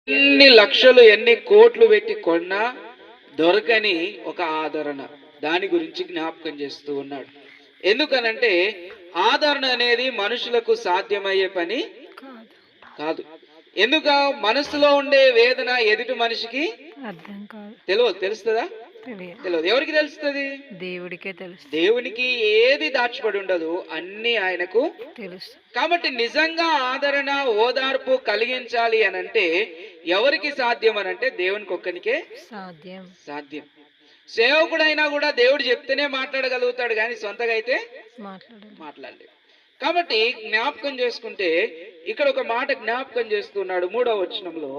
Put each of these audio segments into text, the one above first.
ఎన్ని లక్షలు ఎన్ని కోట్లు పెట్టి కొన్నా దొరకని ఒక ఆదరణ, దాని గురించి జ్ఞాపకం చేస్తూ ఉన్నాడు. ఎందుకనంటే ఆదరణ అనేది మనుషులకు సాధ్యమయ్యే పని కాదు. ఎందుక మనసులో ఉండే వేదన ఎదుటి మనిషికి తెలుస్తుందా? తెలియదు. ఎవరికి తెలుస్తుంది? దేవుడికే తెలుసు. దేవునికి ఏది దాచిపడి ఉండదు, అన్ని ఆయనకు తెలుసు. కాబట్టి నిజంగా ఆదరణ ఓదార్పు కలిగించాలి అనంటే ఎవరికి సాధ్యం అనంటే దేవునికి ఒక్కనికే సాధ్యం. సేవకుడైనా కూడా దేవుడు చెప్తేనే మాట్లాడగలుగుతాడు, కానీ సొంతగా అయితే మాట్లాడలేదు. కాబట్టి జ్ఞాపకం చేసుకుంటే ఇక్కడ ఒక మాట జ్ఞాపకం చేస్తున్నాడు 3వ వచనంలో,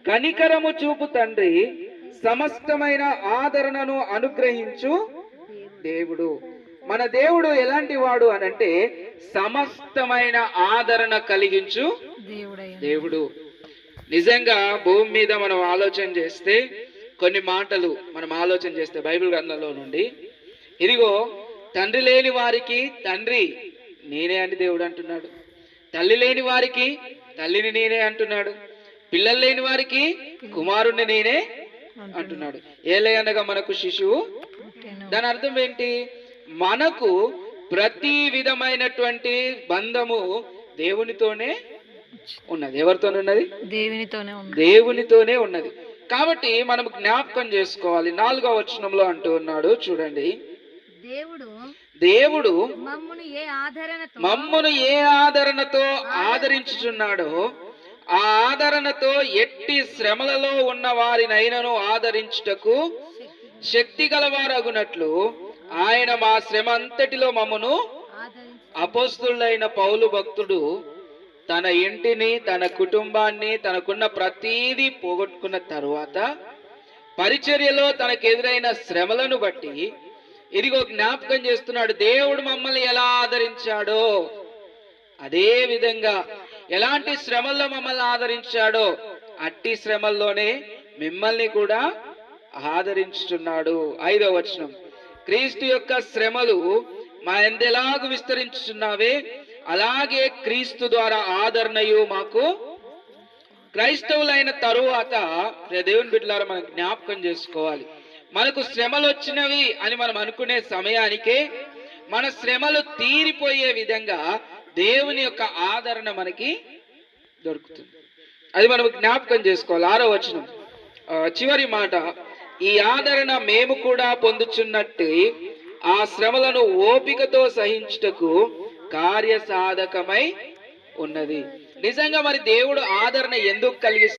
కనికరము చూపు తండ్రి సమస్తమైన ఆదరణను అనుగ్రహించు దేవుడు. మన దేవుడు ఎలాంటి వాడు అనంటే సమస్తమైన ఆదరణ కలిగించు దేవుడు. నిజంగా భూమి మీద మనం ఆలోచన చేస్తే కొన్ని మాటలు మనం ఆలోచన చేస్తే బైబిల్ గ్రంథంలో నుండి, ఇదిగో తండ్రి లేని వారికి తండ్రి నేనే అని దేవుడు అంటున్నాడు, తల్లి లేని వారికి తల్లిని నేనే అంటున్నాడు, పిల్లలు లేని వారికి కుమారుణ్ణి నేనే అంటున్నాడు. ఏలే అనగా మనకు శిశువు. దాని అర్థం ఏంటి? మనకు ప్రతి విధమైనటువంటి బంధము దేవునితోనే ఉన్నది. ఎవరితోనే ఉన్నది? దేవునితోనే ఉన్నది. కాబట్టి మనం జ్ఞాపకం చేసుకోవాలి. 4వ వచనంలో అంటూ ఉన్నాడు, చూడండి, దేవుడు మమ్మును ఏ ఆదరణతో ఆదరించుచున్నాడో ఆ ఆదరణతో ఎట్టి శ్రమలలో ఉన్న వారినైనను ఆదరించుటకు శక్తి గలవారగునట్లు ఆయన మా శ్రమ అంతటిలో మమ్మను, అపోస్తులైన పౌలు భక్తుడు తన ఇంటిని, తన కుటుంబాన్ని, తనకున్న ప్రతీదీ పోగొట్టుకున్న తరువాత పరిచర్యలో తనకెదురైన శ్రమలను బట్టి ఇదిగో జ్ఞాపకం చేస్తున్నాడు. దేవుడు మమ్మల్ని ఎలా ఆదరించాడో అదే విధంగా ఎలాంటి శ్రమల్లో మమ్మల్ని ఆదరించాడో అట్టి శ్రమల్లోనే మిమ్మల్ని కూడా ఆదరించుచున్నాడు. 5వ వచనం, క్రీస్తు యొక్క శ్రమలు మా ఎందెలాగు విస్తరించుచున్నావే అలాగే క్రీస్తు ద్వారా ఆదరణయు మాకు. క్రైస్తవులైన తరువాత దేవుని బిడ్డలారా మనం జ్ఞాపకం చేసుకోవాలి, మనకు శ్రమలు వచ్చినవి అని మనం అనుకునే సమయానికే మన శ్రమలు తీరిపోయే విధంగా దేవుని యొక్క ఆదరణ మనకి దొరుకుతుంది. అది మనం జ్ఞాపకం చేసుకోవాలి. 6వ వచనం చివరి మాట, ఈ ఆదరణ మేము కూడా పొందుచున్నట్టు ఆ శ్రమలను ఓపికతో సహించుటకు కార్యసాధకమై ఉన్నది. నిజంగా మరి దేవుడు ఆదరణ ఎందుకు కలిగిస్తాడు?